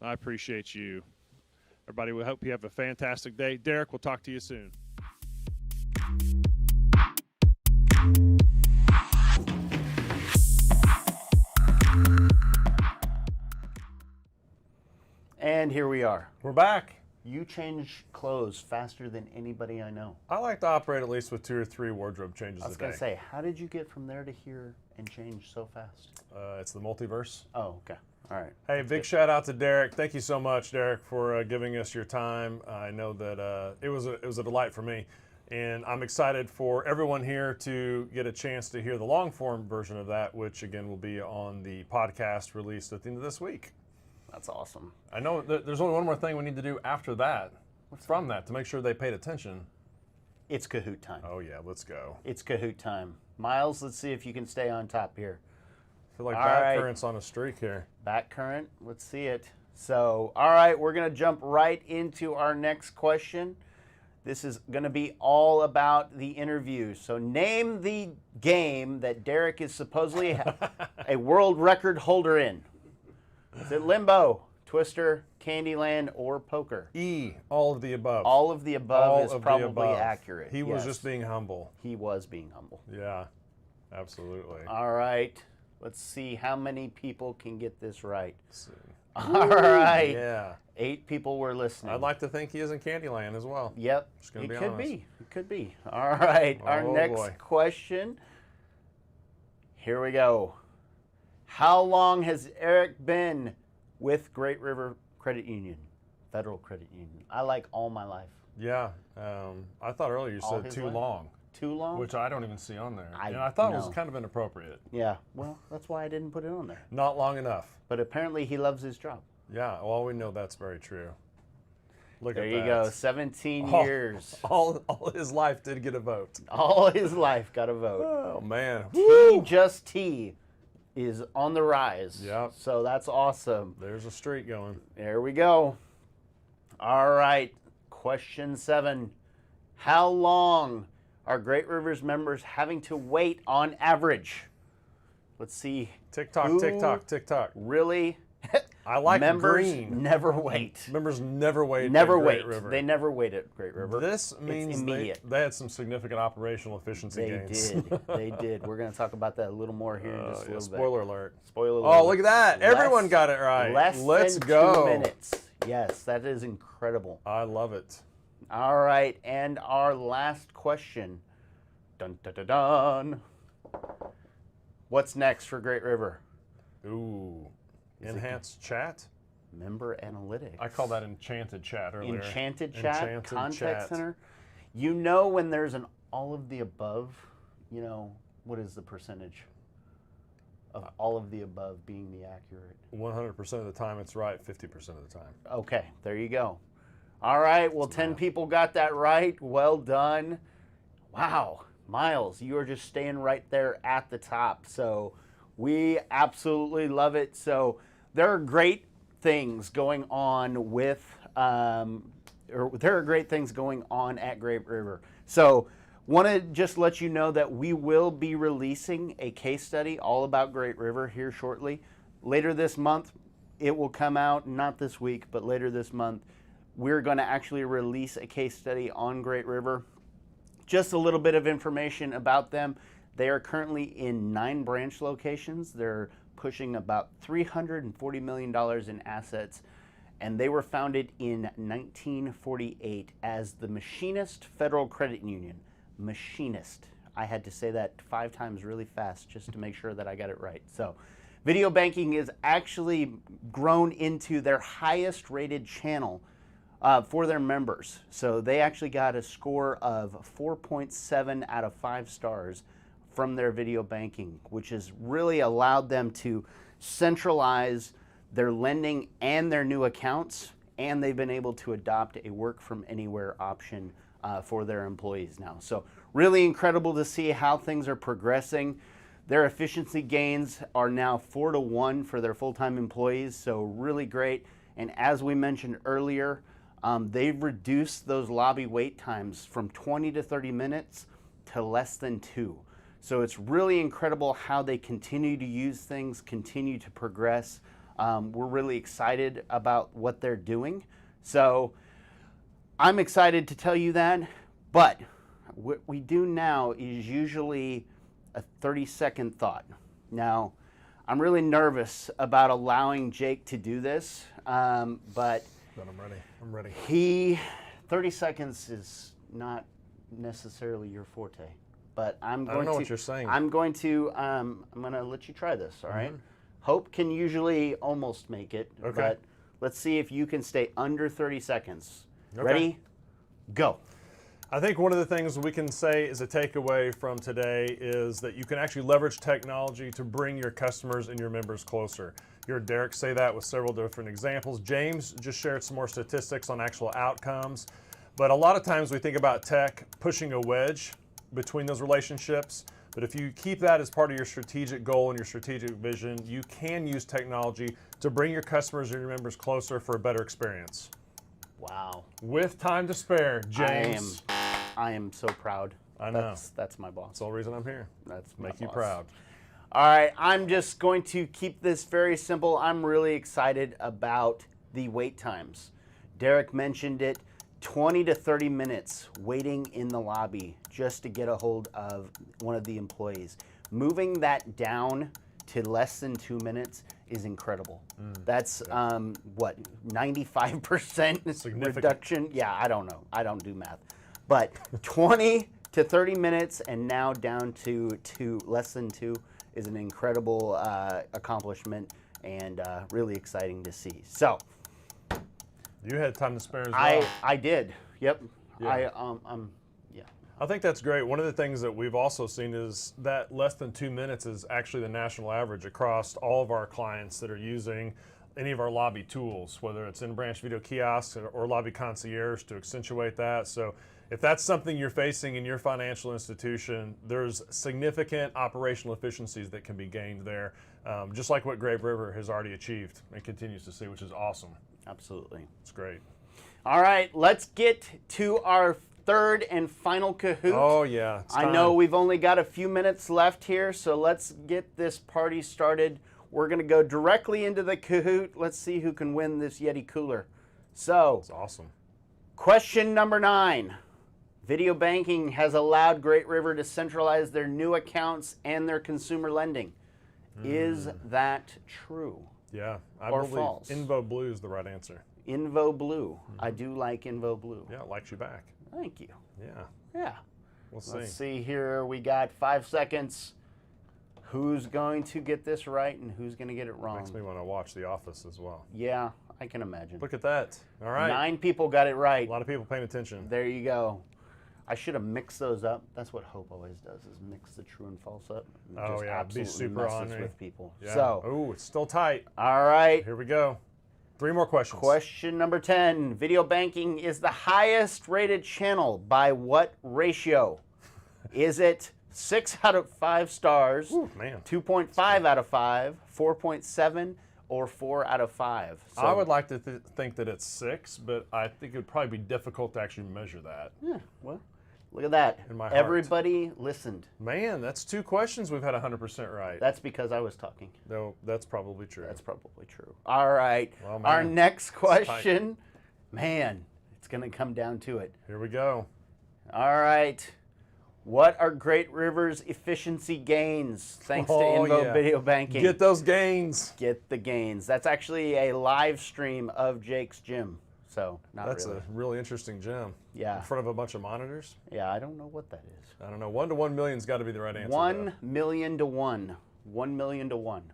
I appreciate you. Everybody, we hope you have a fantastic day. Derek, we'll talk to you soon. And here we are. We're back. You change clothes faster than anybody I know. I like to operate at least with 2 or 3 wardrobe changes a day. I was going to say, how did you get from there to here and change so fast? It's the multiverse. Oh, okay. All right. Hey, big shout out to Derek. Thank you so much, Derek, for giving us your time. I know that it was a delight for me, and I'm excited for everyone here to get a chance to hear the long form version of that, which again will be on the podcast released at the end of this week. That's awesome. I know there's only one more thing we need to do after that, to make sure they paid attention. It's Kahoot time. Oh yeah, let's go. It's Kahoot time. Miles, let's see if you can stay on top here. I feel like All back right. current's on a streak here. Back current, let's see it. So, all right, we're going to jump right into our next question. This is going to be all about the interview. So name the game that Derek is supposedly a world record holder in. Is it Limbo, Twister, Candyland, or Poker? E, all of the above. All of the above All is of the probably above. accurate. He was Yes. just being humble. He was being humble. Yeah, absolutely. All right, let's see how many people can get this right. Let's see. All right. Yeah. 8 people were listening. I'd like to think he is in Candyland as well. Yep. Just gonna It be could honest. be. It could be. All right. Our Oh, next boy. question. Here we go. How long has Eric been with Great River Credit Union, Federal Credit Union? I like all my life. Yeah. I thought earlier you All said his too life? long, Too long? which I don't even see on there. I and I thought it was know. kind of inappropriate. Yeah. Well, that's why I didn't put it on there. Not long enough. But apparently he loves his job. Yeah. Well, we know that's very true. Look There at you that. go. 17 Oh. years. All his life did get a vote. All his life got a vote. Oh man. T Just T is on the rise. Yep. So that's awesome. There's a streak going. There we go. All right. Question 7. How long are Great Rivers members having to wait on average? Let's see. TikTok, Who TikTok, TikTok. Really? I like members green. never wait. Members never wait. Never at Great wait. River. They never wait at Great River. This means immediate. they had some significant operational efficiency They gains. did. They did. We're going to talk about that a little more here in just a Yeah, little spoiler alert. bit. Spoiler alert. Oh, look at that. Everyone Less- got it right. Less Let's than go. 2 minutes. Yes, that is incredible. I love it. All right, and our last question. Dun dun dun dun. What's next for Great River? Ooh. Enhanced chat? Member analytics. I call that enchanted chat earlier. Enchanted chat, Enchanted contact chat. center. You know when there's an all of the above, what is the percentage of all of the above being the accurate? 100% of the time it's right, 50% of the time. Okay, there you go. All right, well, 10 people got that right. Well done. Wow, Miles, you are just staying right there at the top. So we absolutely love it. So there are great things going on with, there are great things going on at Great River. So want to just let you know that we will be releasing a case study all about Great River here shortly. Later this month, it will come out, not this week, but later this month. We're going to actually release a case study on Great River. Just a little bit of information about them. They are currently in 9 branch locations. They're pushing about $340 million in assets. and they were founded in 1948 as the Machinist Federal Credit Union. Machinist. I had to say that 5 times really fast just to make sure that I got it right. So, video banking is actually grown into their highest rated channel for their members. So they actually got a score of 4.7 out of 5 stars from their video banking, which has really allowed them to centralize their lending and their new accounts, and they've been able to adopt a work from anywhere option for their employees now. So really incredible to see how things are progressing. Their efficiency gains are now 4-to-1 for their full-time employees, so really great. And as we mentioned earlier, they've reduced those lobby wait times from 20 to 30 minutes to less than 2. So it's really incredible how they continue to use things, continue to progress. We're really excited about what they're doing. So I'm excited to tell you that, but what we do now is usually a 30-second thought. Now, I'm really nervous about allowing Jake to do this, but I'm ready. 30 seconds is not necessarily your forte, but I'm going to. I don't know what you're saying. I'm going to let you try this, all right? Hope can usually almost make it, Okay. but let's see if you can stay under 30 seconds. Okay. Ready? Go. I think one of the things we can say is a takeaway from today is that you can actually leverage technology to bring your customers and your members closer. You heard Derek say that with several different examples. James just shared some more statistics on actual outcomes. But a lot of times we think about tech pushing a wedge between those relationships. But if you keep that as part of your strategic goal and your strategic vision, you can use technology to bring your customers and your members closer for a better experience. Wow. With time to spare, James. I am so proud. I know. That's my boss. That's the whole reason I'm here. That's my Make you boss. proud. All right, I'm just going to keep this very simple. I'm really excited about the wait times. Derek mentioned it, 20 to 30 minutes waiting in the lobby just to get a hold of one of the employees. Moving that down to less than 2 minutes is incredible. That's what, 95% reduction? Yeah, I don't know. I don't do math. But 20 to 30 minutes and now down to less than 2 is an incredible accomplishment and really exciting to see. So You had time to spare as well. I did. Yep. Yeah. Yeah. I think that's great. One of the things that we've also seen is that less than 2 minutes is actually the national average across all of our clients that are using any of our lobby tools, whether it's in-branch video kiosks or lobby concierge to accentuate that. So if that's something you're facing in your financial institution, there's significant operational efficiencies that can be gained there, just like what Grave River has already achieved and continues to see, which is awesome. Absolutely. It's great. All right, let's get to our third and final Kahoot. Oh, yeah. It's I time. know we've only got a few minutes left here, so let's get this party started. We're going to go directly into the Kahoot. Let's see who can win this Yeti cooler. So, It's awesome. question number 9. Video banking has allowed Great River to centralize their new accounts and their consumer lending. Is that true? Yeah. I Or believe false. Invo Blue is the right answer. Invo Blue. I do like Invo Blue. Yeah, it likes you back. Thank you. Yeah. Yeah. We'll see. Let's see here. We got 5 seconds. Who's going to get this right and who's going to get it wrong? Makes me want to watch The Office as well. Yeah, I can imagine. Look at that. All right. 9 people got it right. A lot of people paying attention. There you go. I should have mixed those up. That's what Hope always does, is mix the true and false up. It Oh, just yeah, be absolutely super messes ornery. with people. Yeah. So, Oh, it's still tight. all right. Here we go. 3 more questions. Question number 10. Video banking is the highest rated channel by what ratio? Is it 6 out of 5 stars, Ooh, man. 2.5 out of 5, 4.7, or 4 out of 5? So, I would like to think that it's 6, but I think it would probably be difficult to actually measure that. yeah, well, look at that. In my heart. Everybody listened. Man, that's 2 questions we've had 100% right. That's because I was talking. No, that's probably true. That's probably true. All right. Well, Our man, next question, man, it's going to come down to it. Here we go. All right. What are Great River's efficiency gains thanks to Oh, Invo yeah. Video Banking? Get those gains. Get the gains. That's actually a live stream of Jake's gym. So, not That's really. a really interesting gym. Yeah. In front of a bunch of monitors. Yeah, I don't know what that is. I don't know. 1 to 1 million's got to be the right answer. 1 million to 1. 1 million to 1.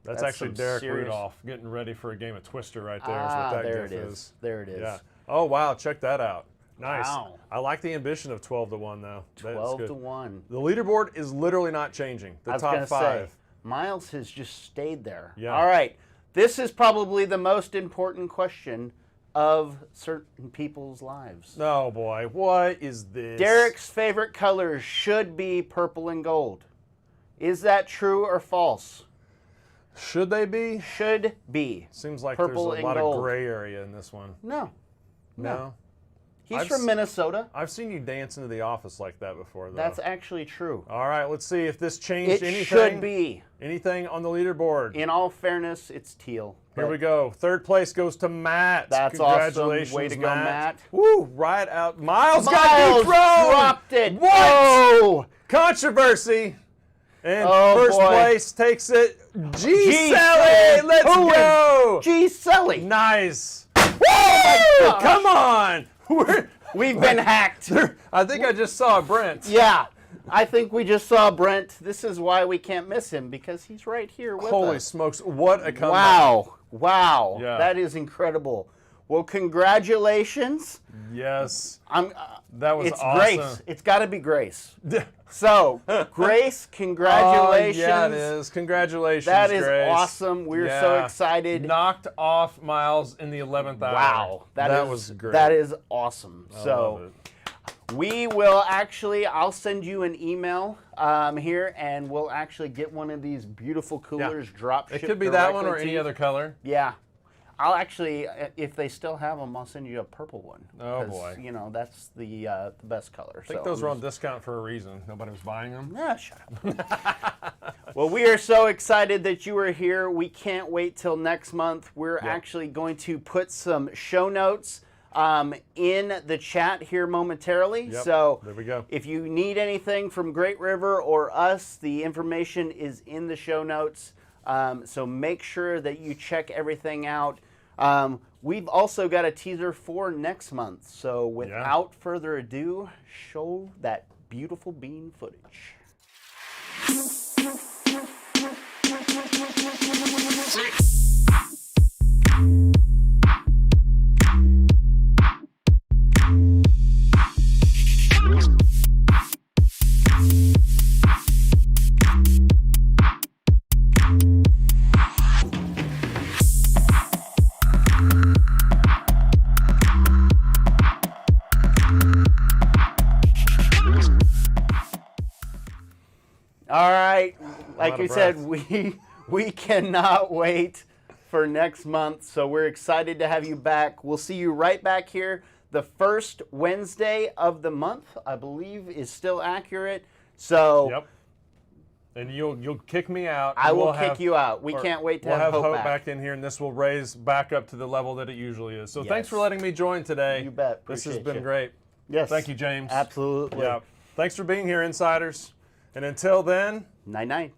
That's That's actually some Derek serious- Rudolph getting ready for a game of Twister right there. Is what that there it gif is. There it is. Yeah. Oh, wow. Check that out. Nice. Wow. I like the ambition of 12 to 1, though. That's 12 good. to 1. The leaderboard is literally not changing. The I was top gonna 5. say, Miles has just stayed there. Yeah. All right. This is probably the most important question of certain people's lives. Oh, boy. What is this? Derek's favorite colors should be purple and gold. Is that true or false? Should they be? Should be. Seems like Purple there's a and lot gold. of gray area in this one. No. No? He's I've from s- Minnesota. I've seen you dance into the office like that before, though. That's actually true. All right, let's see if this changed It anything. should be. Anything on the leaderboard. In all fairness, it's teal. Here But we go. Third place goes to Matt. That's Congratulations, awesome. Way to go, Matt. Woo, right out. Miles got Miles dethroned. dropped it. What? Oh! Controversy. And Oh, first boy. place takes it. G. G. Sally. Let's Who go. Gee, Sully. Nice. Woo! Come on. We've been hacked. I think I just saw Brent. Yeah. I think we just saw Brent. This is why we can't miss him, because he's right here with Holy us. smokes. What a comeback. Wow. Wow. Yeah. That is incredible. Well, congratulations. Yes. That was it's awesome. Grace. It's got to be Grace. So, Grace, congratulations. Oh, yeah, it is. Congratulations, That is Grace. awesome. We're so Yeah. excited. Knocked off Miles in the 11th hour. Wow. That was great. That is awesome. I So, love it. we will actually, I'll send you an email here, and we'll actually get one of these beautiful coolers drop It shipped could be that one or directly to any you. other color. Yeah. I'll actually, if they still have them, I'll send you a purple one. Oh, 'Cause, boy. You know, that's the best color. I think those were on discount for a reason. Nobody was buying them. Yeah, shut up. Well, we are so excited that you are here. We can't wait till next month. We're actually going to put some show notes in the chat here momentarily. Yep, So there we go. if you need anything from Great River or us, the information is in the show notes. So make sure that you check everything out. We've also got a teaser for next month. So without further ado, show that beautiful bean footage. All right, like out we of said, breath. we cannot wait for next month. So we're excited to have you back. We'll see you right back here. The first Wednesday of the month, I believe, is still accurate. So Yep. And you'll kick me out. I and will we'll kick have- you out. We or can't wait to we'll have Hope back. back. in here, and this will raise back up to the level that it usually is. So thanks Yes. for letting me join today. You bet. This has Appreciate been you. great. Yes. Thank you, James. Absolutely. Yeah. Thanks for being here, insiders. And until then, Night night.